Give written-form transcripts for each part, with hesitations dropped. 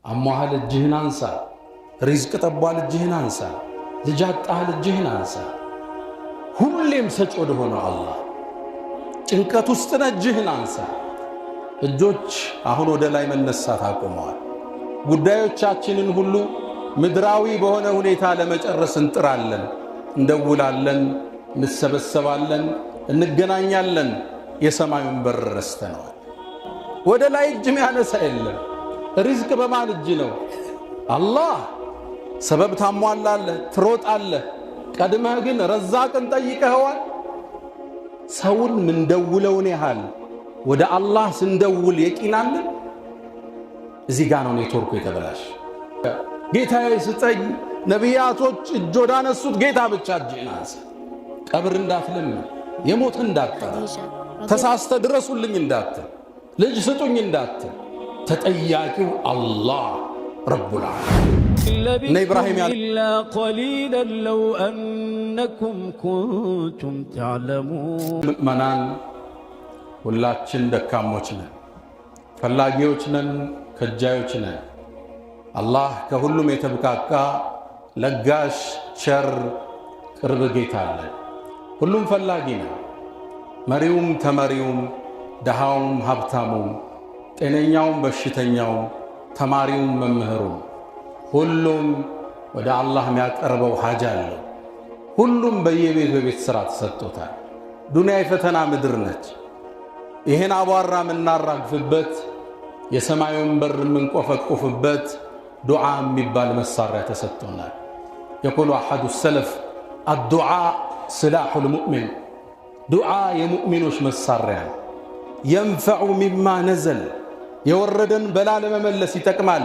አሟሃል እጅህን አንሳ፣ ሪዝቅ ጠቧል እጅህን አንሳ፣ ልጅ አጣሃል እጅህን አንሳ። ሁሌም ሰጭ ወደ ሆነው አላህ ጭንቀት ውስጥ ነህ እጅህን አንሳ። እጆች አሁን ወደ ላይ መነሳት አቁመዋል። ጉዳዮቻችንን ሁሉ ምድራዊ በሆነ ሁኔታ ለመጨረስ እንጥራለን፣ እንደውላለን፣ እንሰበሰባለን፣ እንገናኛለን። የሰማዩን በር ረስተነዋል። ወደ ላይ እጅ የሚያነሳ የለም። ሪዝቅ በማን እጅ ነው? አላህ። ሰበብ ታሟላለህ፣ ትሮጣለህ። ቀድመህ ግን ረዛቅን ጠይቀኸዋል? ሰውን ምንደውለውን ያህል ወደ አላህ ስንደውል የቂናለን። እዚህ ጋር ነው ኔትወርኩ የተበላሽ። ጌታዬ ስጠኝ፣ ነቢያቶች እጅ ወዳነሱት ጌታ ብቻ እጅህን አንሳ። ቀብር እንዳትለምን፣ የሞት እንዳትጠራ፣ ተሳስተ ድረሱልኝ እንዳትል፣ ልጅ ስጡኝ እንዳትል፣ ተጠያቂው አላህ ረቡል ዓለሚን። እነ ኢብራሂም ኢላ ቀሊለን ለው አነኩም ኩንቱም ተዕለሙን። ምእመናን ሁላችን ደካሞች ነን፣ ፈላጊዎች ነን፣ ከጃዮች ነን። አላህ ከሁሉም የተብቃቃ ለጋሽ፣ ቸር፣ ቅርብ ጌታ አለ። ሁሉም ፈላጊ ነው። መሪውም ተመሪውም፣ ደሃውም ሀብታሙም፣ ጤነኛውም በሽተኛውም፣ ተማሪውም መምህሩም፣ ሁሉም ወደ አላህ የሚያቀርበው ሐጃ አለው። ሁሉም በየቤቱ የቤት ሥራ ተሰጥቶታል። ዱንያ የፈተና ምድር ነች። ይህን አቧራ የምናራግፍበት፣ የሰማዩን በር የምንቆፈቁፍበት ዱዓ የሚባል መሳሪያ ተሰጥቶናል። የቁሉ አሐዱ ሰለፍ አዱዓ ስላሑል ሙእሚን፣ ዱዓ የሙእሚኖች መሳሪያ ነው። የንፈዑ ሚማ ነዘል፣ የወረደን በላ ለመመለስ ይጠቅማል።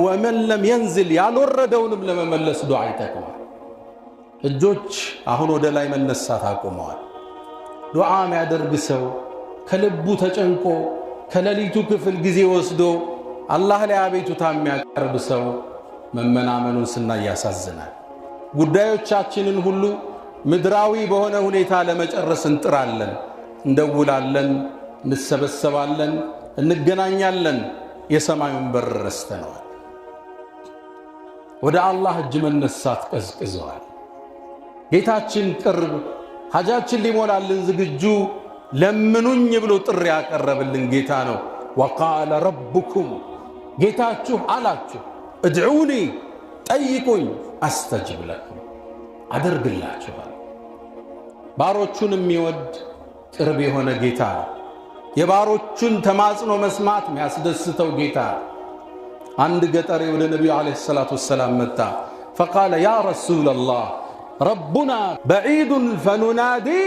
ወመን ለም የንዝል፣ ያልወረደውንም ለመመለስ ዱዓ ይጠቅማል። እጆች አሁን ወደ ላይ መነሳት አቁመዋል። ዱዓ የሚያደርግ ሰው ከልቡ ተጨንቆ ከሌሊቱ ክፍል ጊዜ ወስዶ አላህ ላይ አቤቱታ የሚያቀርብ ሰው መመናመኑን ስናይ ያሳዝናል። ጉዳዮቻችንን ሁሉ ምድራዊ በሆነ ሁኔታ ለመጨረስ እንጥራለን፣ እንደውላለን፣ እንሰበሰባለን፣ እንገናኛለን። የሰማዩን በር ረስተነዋል። ወደ አላህ እጅ መነሳት ቀዝቅዘዋል። ጌታችን ቅርብ፣ ሐጃችን ሊሞላልን ዝግጁ፣ ለምኑኝ ብሎ ጥሪ ያቀረብልን ጌታ ነው። ወቃለ ረቡኩም፣ ጌታችሁ አላችሁ፣ እድዑኒ፣ ጠይቁኝ፣ አስተጅብ ለኩም፣ አደርግላችኋል። ባሮቹን የሚወድ ቅርብ የሆነ ጌታ ነው። የባሮቹን ተማጽኖ መስማት የሚያስደስተው ጌታ ነው። አንድ ገጠሬ ወደ ነቢዩ ዓለይሂ ሰላቱ ወሰላም መጣ። ፈቃለ ያ ረሱለላህ ረቡና በዒዱን ፈኑናዲህ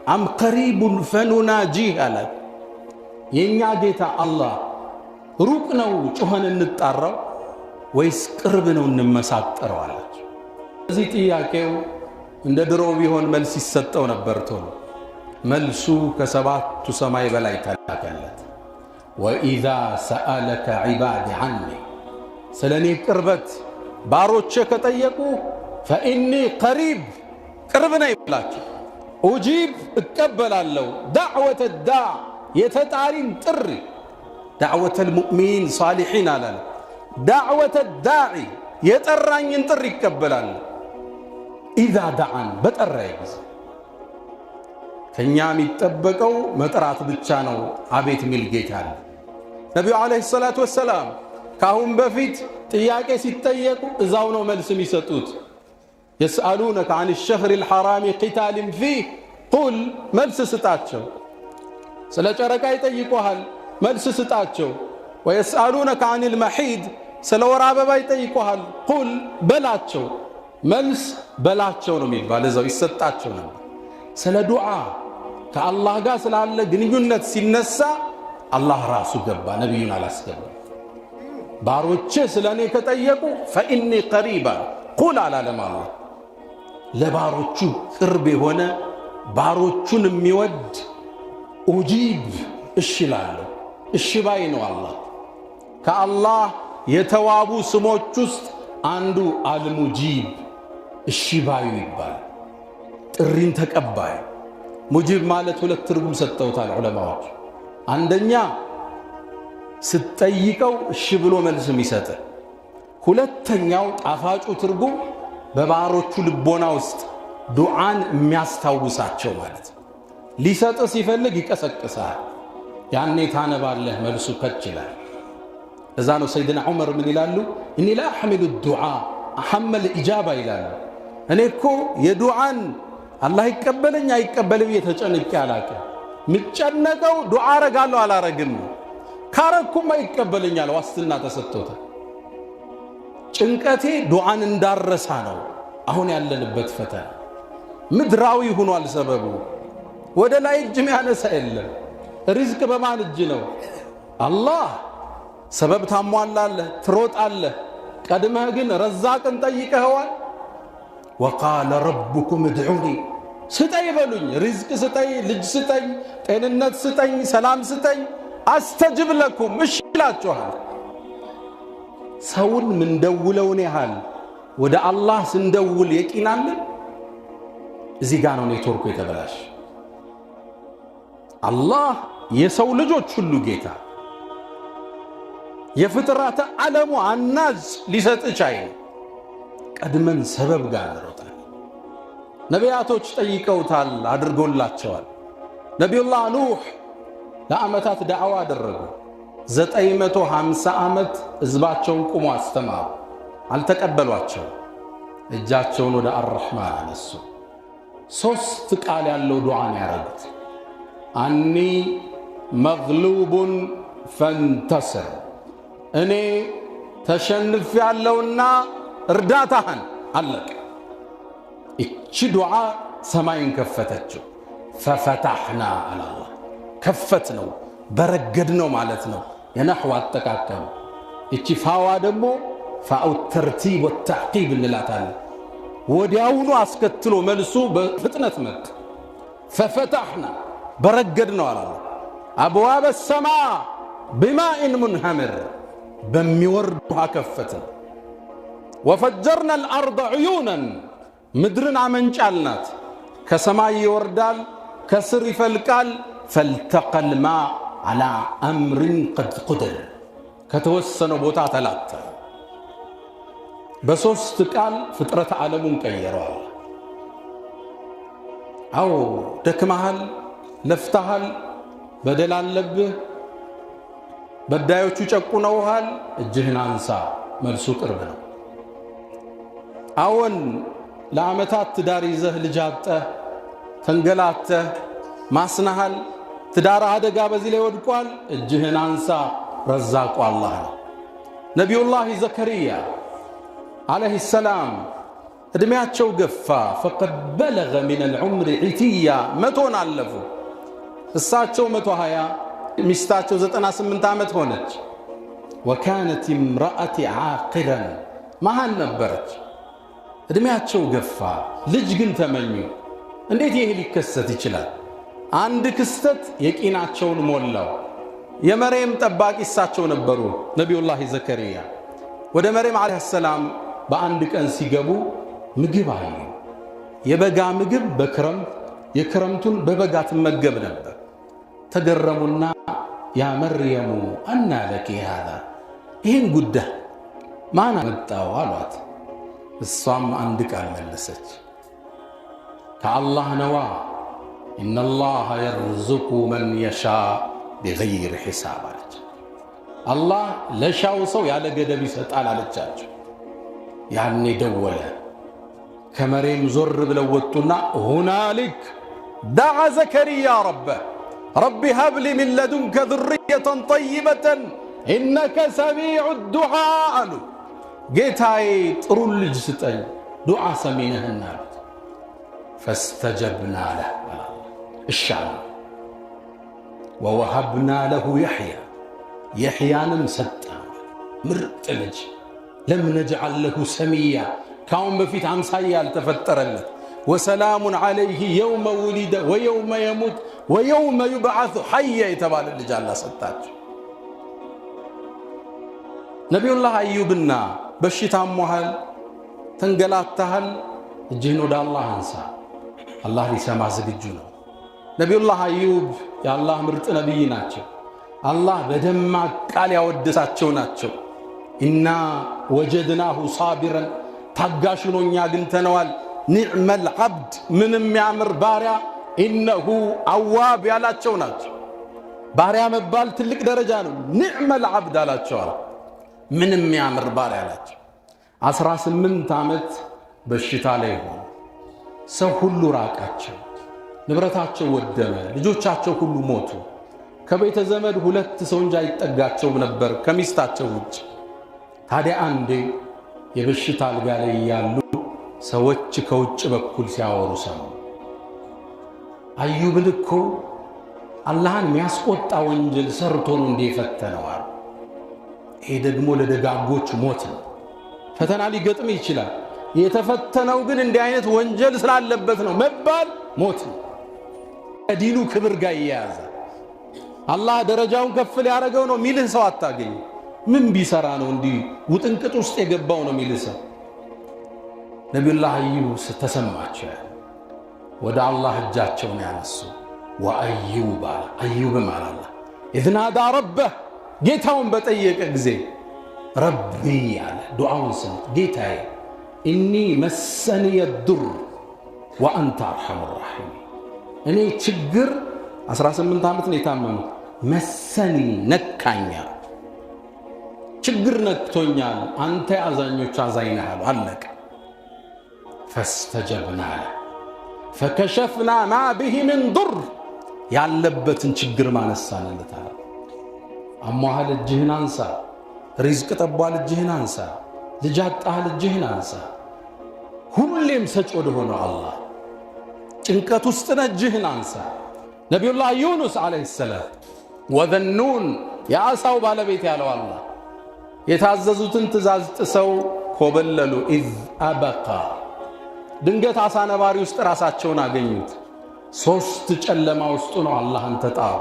አም ቀሪቡን ፈኑናጂህ አላት። የእኛ ጌታ አላህ ሩቅ ነው ጩኸን እንጣራው ወይስ ቅርብ ነው እንመሳጠረው አላቸው። እዚህ ጥያቄው እንደ ድሮ ቢሆን መልስ ይሰጠው ነበር ቶሎ። መልሱ ከሰባቱ ሰማይ በላይ ተላከለት። ወኢዛ ሰአለከ ዒባዲ ዐኒ፣ ስለ እኔ ቅርበት ባሮቼ ከጠየቁ ፈኢኒ ቀሪብ፣ ቅርብ ነኝ ብላቸው፣ ኡጂብ፣ እቀበላለሁ፣ ዳዕወተ ዳዕ፣ የተጣሪን ጥሪ፣ ዳዕወተ ልሙእሚኒን ሳሊሒን አላለ፣ ዳዕወተ ዳዒ፣ የጠራኝን ጥሪ ይቀበላለሁ። ኢዛ ዳዓን፣ በጠራይ ጊዜ። ከእኛ የሚጠበቀው መጥራት ብቻ ነው። አቤት ሚል ጌታ አለ። ነቢዩ ዓለይሂ ሰላቱ ወሰላም ከአሁን በፊት ጥያቄ ሲጠየቁ እዛው ነው መልስ የሚሰጡት። የስአሉነከ አን ሸህሪ ልሐራሚ ቂታልን ፊህ ቁል፣ መልስ ስጣቸው። ስለ ጨረቃ ይጠይቁሃል፣ መልስ ስጣቸው። ወየስአሉነከ አን ልመሒድ፣ ስለ ወር አበባ ይጠይቁሃል፣ ቁል፣ በላቸው። መልስ በላቸው ነው የሚባል፣ እዛው ይሰጣቸው ነበር። ስለ ዱዓ ከአላህ ጋር ስላለ ግንኙነት ሲነሳ አላህ ራሱ ገባ፣ ነቢዩን አላስገባ። ባሮቼ ስለ እኔ ከጠየቁ ፈኢኒ ቀሪባ ቁል አላለም አላህ። ለባሮቹ ቅርብ የሆነ ባሮቹን የሚወድ ኡጂብ፣ እሺ ላለሁ፣ እሺ ባይ ነው አላህ። ከአላህ የተዋቡ ስሞች ውስጥ አንዱ አልሙጂብ፣ እሺ ባዩ ይባላል። ጥሪን ተቀባይ። ሙጂብ ማለት ሁለት ትርጉም ሰጥተውታል ዑለማዎች። አንደኛ ስትጠይቀው እሺ ብሎ መልስ የሚሰጥ፣ ሁለተኛው ጣፋጩ ትርጉም በባሮቹ ልቦና ውስጥ ዱዓን የሚያስታውሳቸው ማለት ነው። ሊሰጥ ሲፈልግ ይቀሰቅሳል። ያኔ ታነባለህ፣ መልሱ ከች ይላል። እዛ ነው ሰይድና ዑመር ምን ይላሉ? እኒ ላ አሕሚሉ ዱዓ አሐመል ኢጃባ ይላሉ። እኔ እኮ የዱዓን አላህ ይቀበለኝ አይቀበልም የተጨንቄ አላውቅም። ምጨነቀው ዱዓ አረጋለሁ አላረግም፣ ካረኩማ ይቀበለኛል፣ ዋስትና ተሰጥቶታል። ጭንቀቴ ዱዓን እንዳረሳ ነው። አሁን ያለንበት ፈተና ምድራዊ ሆኗል ሰበቡ። ወደ ላይ እጅ የሚያነሳ የለም። ሪዝቅ በማን እጅ ነው? አላህ ሰበብ ታሟላለህ፣ ትሮጣለህ። ቀድመህ ግን ረዛቅን ጠይቀኸዋል። ወቃለ ረቡኩም እድዑኒ፣ ስጠኝ በሉኝ፣ ሪዝቅ ስጠኝ፣ ልጅ ስጠኝ፣ ጤንነት ስጠኝ፣ ሰላም ስጠኝ፣ አስተጅብ ለኩም፣ እሺ ይላችኋል። ሰውን ምንደውለውን ያህል ወደ አላህ ስንደውል የቂናለን። እዚህ ጋር ነው ኔትወርኩ የተበላሽ። አላህ የሰው ልጆች ሁሉ ጌታ፣ የፍጥረተ ዓለሙ አናዝ ሊሰጥ ቻይ። ቀድመን ሰበብ ጋር እንሮጣለን። ነቢያቶች ጠይቀውታል፣ አድርጎላቸዋል። ነቢዩላህ ኑህ ለዓመታት ዳዕዋ አደረጉ። 950 ዓመት ሕዝባቸውን ቁሞ አስተማሩ። አልተቀበሏቸው። እጃቸውን ወደ አርረሕማን አነሱ። 3 ቃል ያለው ዱዓን ያረጉት። አኒ መግሉቡን ፈንተስር፣ እኔ ተሸንፍ ያለውና እርዳታህን። አለቀ። እቺ ዱዓ ሰማይን ከፈተችው። ፈፈታሕና አላህ ከፈት ነው፣ በረገድ ነው ማለት ነው። የነሕው አጠቃቀም። እቺ ፋዋ ደግሞ ፋኡ ተርቲብ ወተዕቂብ እንላታለን። ወዲያውኑ አስከትሎ መልሱ በፍጥነት መጥ። ፈፈታሕና በረገድ ነው አላህ። አብዋበ ሰማ ቢማኢን ሙንሃምር፣ በሚወርድ ውሃ ከፈትን። ወፈጀርና አልአርض ዕዩነን፣ ምድርን አመንጫልናት። ከሰማይ ይወርዳል፣ ከስር ይፈልቃል። ፈልተቀል ማ ዓላ አምሪን ቀድ ቁድር፣ ከተወሰነው ቦታ ተላተ። በ3 ቃል ፍጥረት ዓለሙን ቀየረዋል። አዎ ደክመሃል፣ ለፍተሃል፣ በደል አለብህ፣ በዳዮቹ ጨቁነውሃል፣ እጅህን አንሳ፣ መልሱ ቅርብ ነው። አዎን ለዓመታት ትዳር ይዘህ ልጅ አጥተህ ተንገላተህ ማስናሃል፣ ትዳር አደጋ በዚህ ላይ ወድቋል፣ እጅህን አንሳ፣ ረዛቁ አላህ ነው። ነቢዩላህ ዘከርያ ዓለይሂ ሰላም ዕድሜያቸው ገፋ። ፈቀድ በለገ ሚነል ዑምሪ ዒትያ፣ 100ን አለፉ። እሳቸው 120፣ ሚስታቸው 98 ዓመት ሆነች። ወካነት እምረአቲ ዓቂረን፣ መሃን ነበረች። ዕድሜያቸው ገፋ፣ ልጅ ግን ተመኙ። እንዴት ይሄ ሊከሰት ይችላል? አንድ ክስተት የቂናቸውን ሞላው። የመሬም ጠባቂ እሳቸው ነበሩ፣ ነቢዩላህ ዘከርያ። ወደ መሬም ዓለይሂ ሰላም በአንድ ቀን ሲገቡ ምግብ አዩ። የበጋ ምግብ በክረምት የክረምቱን በበጋ ትመገብ ነበር። ተገረሙና ያ መርየሙ አና ለኪ ሃዛ፣ ይህን ጉዳይ ማን አመጣው አሏት። እሷም አንድ ቃል መለሰች፣ ከአላህ ነዋ፣ ኢነላህ የርዙቁ መን የሻ ቢገይር ሒሳብ አለች። አላህ ለሻው ሰው ያለ ገደብ ይሰጣል አለቻቸው። ያኔ ደወለ። ከመሬም ዞር ብለው ወጡና ሁናሊክ ደዓ ዘከርያ ረበህ ረቢ ሀብሊ ሚን ለዱንከ ዙርየተን ጠይበተን ኢነከ ሰሚዑ ዱዓ አሉ። ጌታዬ ጥሩ ልጅ ስጠኝ፣ ዱዓ ሰሚ ነህና አሉት። ፈስተጀብና ለህ፣ እሺ አሉ። ወወሀብና ለሁ የሕያ፣ የሕያንም ሰጠ፣ ምርጥ ልጅ። ለም ነጅዐል ለሁ ሰሚያ፣ ካሁን በፊት አምሳያ ያልተፈጠረለት። ወሰላሙን ዐለይህ የውመ ውሊደ ወየውመ የሙት ወየውመ ዩብዓሱ ሐያ የተባለ ልጅ አላህ ሰጣቸው። ነቢዩላህ አዩብና በሽታ ሞሃል፣ ተንገላታሃል፣ እጅህን ወደ አላህ አንሳ፣ አላህ ሊሰማ ዝግጁ ነው። ነቢዩላህ አዩብ የአላህ ምርጥ ነቢይ ናቸው። አላህ በደማቅ ቃል ያወደሳቸው ናቸው። ኢና ወጀድናሁ ሳቢረን ታጋሽ ሆኖ እኛ አግኝተነዋል። ኒዕመል ዐብድ ምንም ያምር ባሪያ፣ ኢነሁ አዋብ ያላቸው ናቸው። ባሪያ መባል ትልቅ ደረጃ ነው። ኒዕመል ዐብድ አላቸዋል። ምንም ያምር ባሪያ አላቸው። 18 ዓመት በሽታ ላይ ሆኑ። ሰው ሁሉ ራቃቸው፣ ንብረታቸው ወደመ፣ ልጆቻቸው ሁሉ ሞቱ። ከቤተ ዘመድ 2 ሰው እንጂ አይጠጋቸውም ነበር ከሚስታቸው ውጭ። ታዲያ አንዴ የበሽታ አልጋ ላይ ያሉ ሰዎች ከውጭ በኩል ሲያወሩ ሰሙ። አዩብን እኮ አላህን የሚያስቆጣ ወንጀል ሰርቶ ነው እንዲህ የፈተነዋል። ይሄ ደግሞ ለደጋጎች ሞት ነው። ፈተና ሊገጥም ይችላል። የተፈተነው ግን እንዲህ አይነት ወንጀል ስላለበት ነው መባል ሞት ነው። ከዲኑ ክብር ጋር ይያያዛል። አላህ ደረጃውን ከፍ ሊያደርገው ነው ሚልህ ሰው አታገኝ። ምን ቢሰራ ነው እንዲህ ውጥንቅጥ ውስጥ የገባው ነው ሚልህ ሰው። ነቢዩላህ አዩብ ተሰማቸው። ወደ አላህ እጃቸውን ያነሱ። ወአዩብ አለ አዩብም አለ አላህ ኢዝ ናዳ ረበህ ጌታውን በጠየቀ ጊዜ ረቢ አለ ዱዓውን ስሙት። ጌታዬ ኢኒ መሰንየ ዱር ወአንተ አርሐሙ ራሒሚን እኔ ችግር 18 ዓመት ነው የታመሙት። መሰኒ ነካኛ፣ ችግር ነክቶኛል፣ አንተ አዛኞች አዛኝ ነህ አሉ። አለቀ። ፈስተጀብና ለ ፈከሸፍና ማ ብሂ ምን ዱር ያለበትን ችግር ማነሳንለት አለ። አሟሃል እጅህን አንሳ፣ ሪዝቅ ጠቧል እጅህን አንሳ፣ ልጅ አጣሃል እጅህን አንሳ። ሁሌም ሰጭ ወደ ሆነው አላህ ጭንቀት ውስጥ ነህ እጅህን አንሳ። ነቢዩላህ ዩኑስ ዓለይሂ ሰላም ወዘኑን የዓሣው ባለቤት ያለው አላህ የታዘዙትን ትእዛዝ ጥሰው ኮበለሉ። ኢዝ አበቃ ድንገት ዓሣ ነባሪ ውስጥ ራሳቸውን አገኙት። 3 ጨለማ ውስጡ ነው አላህን ተጣሩ።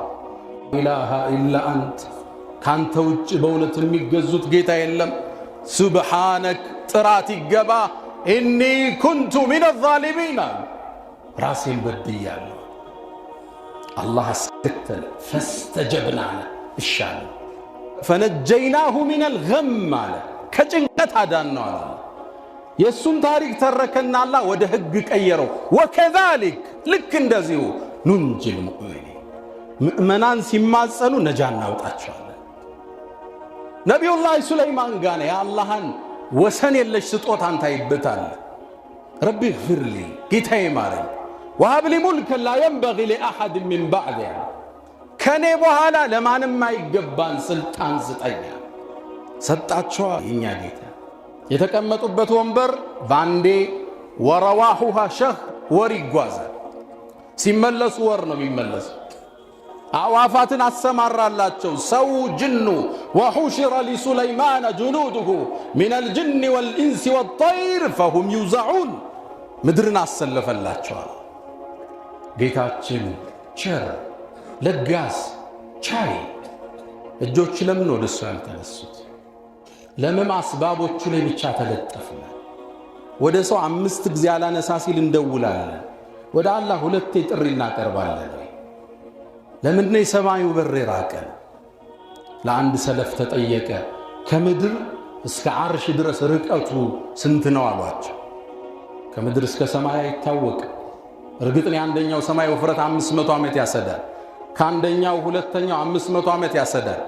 ኢላሃ ኢላ አንት ካንተ ውጭ በእውነት የሚገዙት ጌታ የለም። ሱብሓነክ ጥራት ይገባ። ኢኒ ኩንቱ ሚነ ዛሊሚን ራሴን በድያለሁ። አላህ አስከተለ። ፈስተጀብና ለ እሻለ ፈነጀይናሁ ሚነል ገም አለ ከጭንቀት አዳን ነው አለ። የእሱን ታሪክ ተረከና አላህ ወደ ሕግ ቀየረው። ወከዛሊክ ልክ እንደዚሁ ኑንጂል ሙእሚኒን ምእመናን ሲማጸኑ ነጃ እናውጣቸዋለን። ነቢዩላህ ሱለይማን ጋር የአላህን ወሰን የለሽ ስጦታን ታይበታለህ። ረቢ ግፍርሊ ጌታዬ ማረኝ፣ ወሀብሊ ሙልከን ላ የንበጊ ሊአሐድ ሚን ባዕድ ከኔ በኋላ ለማንም አይገባን ስልጣን ስጠኛ። ሰጣቸዋ የእኛ ጌታ። የተቀመጡበት ወንበር ባንዴ ወረዋሁሃ ሸህ ወር ይጓዛል። ሲመለሱ ወር ነው የሚመለሱ። አዕዋፋትን አሰማራላቸው ሰው ጅኑ። ወሑሽረ ሊሱለይማነ ጁኑዱሁ ሚነል ጅኒ ወልኢንሲ ወጠይር ፈሁም ዩዘዑን ምድርን አሰለፈላቸዋል። ጌታችን ቸር ለጋስ ቻይ። እጆች ለምን ወደ እሱ ያልተነሱት? ለምን አስባቦቹ ላይ ብቻ ተለጠፍን? ወደ ሰው 5 ጊዜ አላነሳ ሲል እንደውላለን። ወደ አላህ 2 ጥሪ እናቀርባለን። ለምንድነው የሰማዩ በር የራቀን? ለአንድ ሰለፍ ተጠየቀ። ከምድር እስከ ዓርሽ ድረስ ርቀቱ ስንት ነው አሏቸው። ከምድር እስከ ሰማይ አይታወቅም። እርግጥ ነው የአንደኛው ሰማይ ውፍረት 500 ዓመት ያሰዳል። ከአንደኛው ሁለተኛው 500 ዓመት ያሰዳል።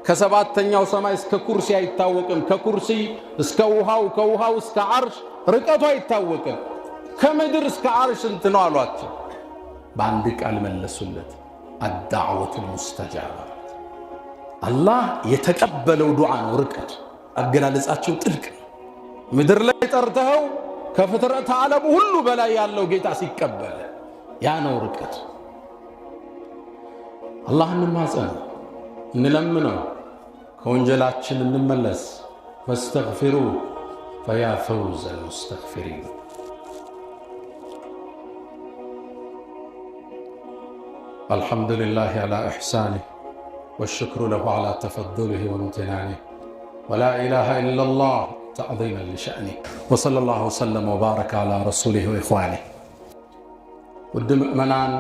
ከሰባተኛው ሰማይ እስከ ኩርሲ አይታወቅም። ከኩርሲ እስከ ውሃው፣ ከውሃው እስከ ዓርሽ ርቀቱ አይታወቅም። ከምድር እስከ ዓርሽ ስንት ነው አሏቸው። በአንድ ቃል መለሱለት፣ አዳዕወቱል ሙስተጃባ። አላህ የተቀበለው ዱዓ ነው ርቀቱ። አገላለጻቸው ጥልቅ ነው። ምድር ላይ ጠርተኸው ከፍጥረት ዓለሙ ሁሉ በላይ ያለው ጌታ ሲቀበል ያ ነው ርቀቱ። አላህ እንማጸን፣ እንለምነው፣ ከወንጀላችን እንመለስ። ፈስተግፊሩ ፈያ ፈውዘል ሙስተግፊሪን። አልሐምዱሊላህ ዐላ ኢሕሳኒህ ወሽክሩ ለሁ ዐላ ተፈዱሊህ ወምትናኒህ ወላ ኢላሃ ኢለላህ ተዕዚመን ሊሸእኒህ ወሰለላሁ ወሰለም ወባረከ ዐላ ረሱሊህ ወኢኽዋኒህ። ውድ ምእመናን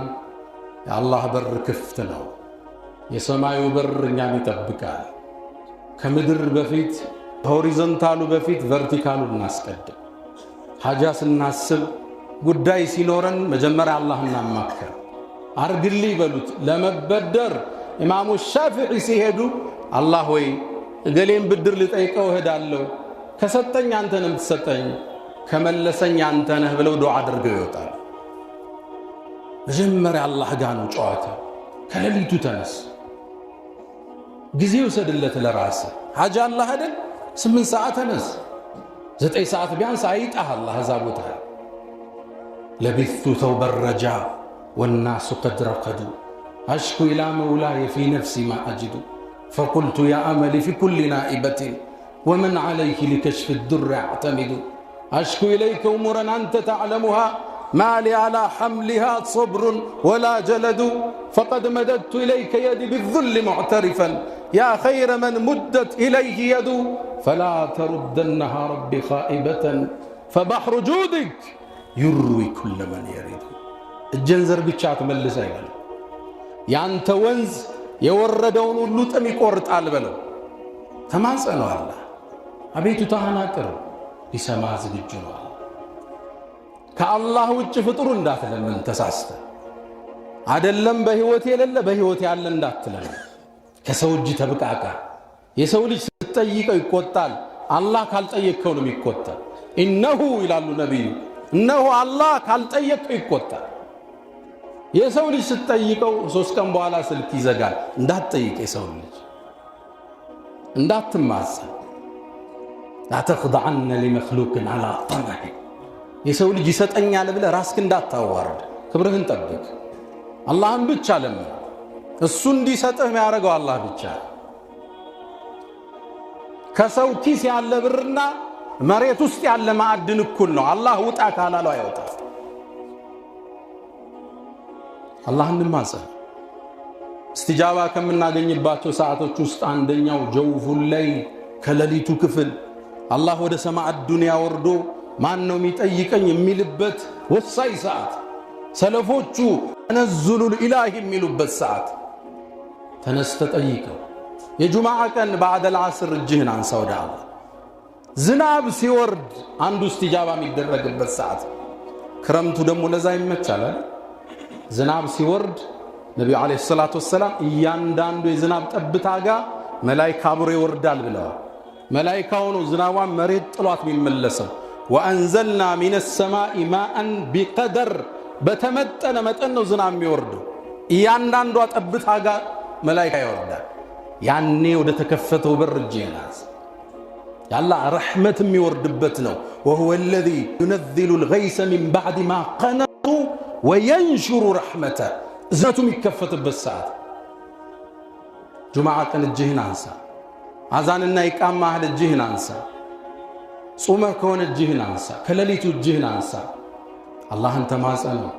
የአላህ በር ክፍት ነው። የሰማዩ በር እኛን ይጠብቃል። ከምድር በፊት ሆሪዞንታሉ በፊት ቨርቲካሉን እናስቀድም። ሐጃ ስናስብ ጉዳይ ሲኖረን መጀመሪያ አላህን እናማክር። አርግልኝ በሉት። ለመበደር ኢማሙ ሻፊዒ ሲሄዱ አላህ ወይ እገሌን ብድር ልጠይቀው እሄዳለሁ፣ ከሰጠኝ አንተ ነህ የምትሰጠኝ፣ ከመለሰኝ አንተ ነህ ብለው ዱዓ አድርገው ይወጣል። መጀመሪያ አላህ ጋር ነው ጨዋታ። ከሌሊቱ ተነስ፣ ጊዜ ውሰድለት ለራስህ። ሐጃ አላህ አይደል 8 ሰዓት ተነስ፣ 9 ሰዓት ቢያንስ አይጣህ አላህ እዛ ቦታ። ለቢቱ ተውበ ረጃ ወናሱ ቀድ ረቀዱ አሽኩ ኢላ መውላየ ፊ ነፍሲ ማ አጅዱ ፈቁልቱ ያ አመሊ ፊ ኩሊ ናኢበትን ወመን ዓለይህ ሊከሽፍ ዱር ያዕተሚዱ አሽኩ ኢለይከ እሙረን አንተ ተዕለሙሃ ما لي على حملها صبر ولا جلد فقد مددت إليك يدي بالذل معترفا يا خير من مدت إليه يد فلا تردنها ربي خائبة فبحر جودك يروي كل من يريد. الجنزر بيتشات ملس أيضا يانت ونز يوردون اللطم يقورت على بلو تمان سألوا الله أبيتو تهاناكر بسماز بالجنوال ከአላህ ውጭ ፍጥሩ እንዳትለምን ተሳስተ አይደለም በህይወት የሌለ በህይወት ያለ እንዳትለምን። ከሰው እጅ ተብቃቃ። የሰው ልጅ ስትጠይቀው ይቆጣል፣ አላህ ካልጠየቀው ነው የሚቆጣው። ኢነሁ ይላሉ ነብዩ፣ እነሆ አላህ ካልጠየቀው ይቆጣል። የሰው ልጅ ስትጠይቀው 3 ቀን በኋላ ስልክ ይዘጋል። እንዳትጠይቅ፣ የሰው ልጅ እንዳትማጸን። لا تخضعن لمخلوق على طمع የሰው ልጅ ይሰጠኛል ብለህ ራስክ እንዳታዋርድ፣ ክብርህን ጠብቅ። አላህን ብቻ ለምን። እሱ እንዲሰጥህ የሚያደርገው አላህ ብቻ። ከሰው ኪስ ያለ ብርና መሬት ውስጥ ያለ ማዕድን እኩል ነው። አላህ ውጣ ካላለው አይወጣም። አላህን እንማጸን። እስትጃባ ከምናገኝባቸው ሰዓቶች ውስጥ አንደኛው ጀውፉል ለይል ከሌሊቱ ክፍል አላህ ወደ ሰማዕ ዱንያ ወርዶ ማን ነው የሚጠይቀኝ የሚልበት ወሳኝ ሰዓት፣ ሰለፎቹ ተነዝሉል ኢላሂ የሚሉበት ሰዓት። ተነስተ ጠይቀው። የጁማዓ ቀን ባዕደል ዐስር እጅህን አንሳ ወደ አላህ። ዝናብ ሲወርድ አንዱ እስትጃባ የሚደረግበት ሰዓት። ክረምቱ ደግሞ ለዛ ይመቻል። ዝናብ ሲወርድ ነቢዩ ዓለይሂ ሰላቱ ወሰላም እያንዳንዱ የዝናብ ጠብታ ጋር መላኢካ አብሮ ይወርዳል ብለዋል። መላኢካው ነው ዝናቧን መሬት ጥሏት የሚመለሰው። ወአንዘልና ሚነ ሰማኢ ማአን ቢቀደር፣ በተመጠነ መጠን ነው ዝናብ የሚወርደው። እያንዳንዷ ጠብታ ጋር መላኢካ ይወርዳል። ያኔ ወደ ተከፈተው በር እጅህን አንሳ። የአላህ ረሕመት የሚወርድበት ነው። ወሁወ አለዚ ዩነዚሉ ልገይሰ ሚን ባዕድ ማ ቀነጡ ወየንሹሩ ረሕመተ፣ እዝነቱ የሚከፈትበት ሰዓት። ጁምዓ ቀን እጅህን አንሳ። አዛንና ኢቃማ ማህል እጅህን አንሳ። ጾመህ ከሆነ እጅህን አንሳ። ከሌሊቱ እጅህን አንሳ። አላህን ተማጸነው።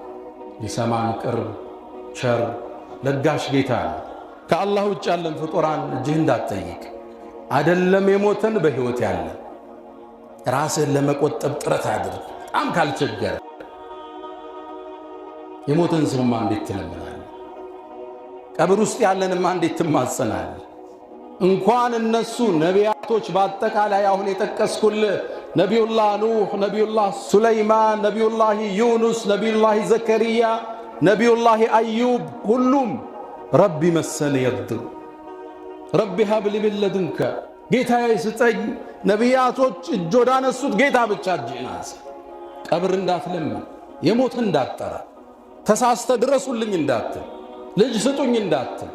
ሊሰማን ቅርብ ቸር ለጋሽ ጌታ ነው። ከአላህ ውጭ ያለን ፍጡራን እጅህ እንዳትጠይቅ። አይደለም የሞተን በህይወት ያለ ራስህን ለመቆጠብ ጥረት አድርግ። በጣም ካልቸገረ የሞተን ሰውማ እንዴት ትለምናለህ? ቀብር ውስጥ ያለንማ እንዴት ትማጸናለህ? እንኳን እነሱ ነቢያቶች በአጠቃላይ አሁን የጠቀስኩልህ ነቢዩላህ ኑህ፣ ነቢዩላህ ሱለይማን፣ ነቢዩላህ ዩኑስ፣ ነቢዩላህ ዘከርያ፣ ነቢዩላህ አዩብ ሁሉም ረቢ መሰለ የድር ረቢ ሀብሊ ሚን ለዱንከ፣ ጌታዬ ስጠኝ። ነቢያቶች እጅ ወዳነሱት ጌታ ብቻ እጅህን አንሳ። ቀብር እንዳትለምን፣ የሞት እንዳትጠራ፣ ተሳስተ ድረሱልኝ እንዳትል፣ ልጅ ስጡኝ እንዳትል።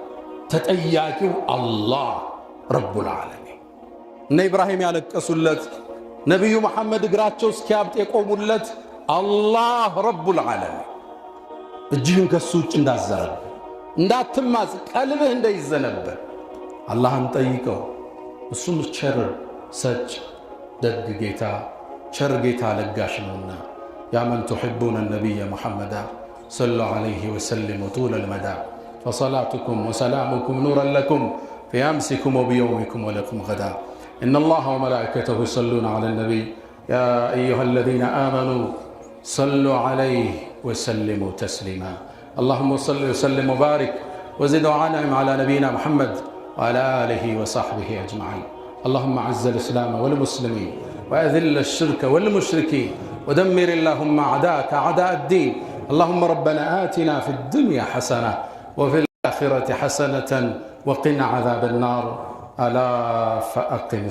ተጠያቂው አላህ ረቡል ዓለሚን። እነ ኢብራሂም ያለቀሱለት፣ ነቢዩ መሐመድ እግራቸው እስኪያብጥ የቆሙለት አላህ ረቡል ዓለሚን። እጅህን ከሱ ውጭ እንዳትዘረግ፣ እንዳትማጽ፣ ቀልብህ እንዳይዘነበር አላህን ጠይቀው። እሱም ቸር ሰጭ ደግ ጌታ ቸር ጌታ ለጋሽ ነውና። ያ መን ቱሒቡነ ነቢየ ሙሐመዳ ሰሉ ዐለይሂ ወሰሊሙ ጡለል መዳ فصلاتكم وسلامكم نورا لكم في أمسكم وبيومكم ولكم غدا. إن الله وملائكته يصلون على النبي يا أيها الذين آمنوا صلوا عليه وسلموا تسليما. اللهم صل وسلم وبارك وزد وعنعم على نبينا محمد وعلى آله وصحبه أجمعين. اللهم أعز الإسلام والمسلمين وأذل الشرك والمشركين ودمر اللهم أعداءك أعداء الدين. اللهم ربنا آتنا في الدنيا حسنة وفي الآخرة حسنة وقنا عذاب النار. ألا فأقم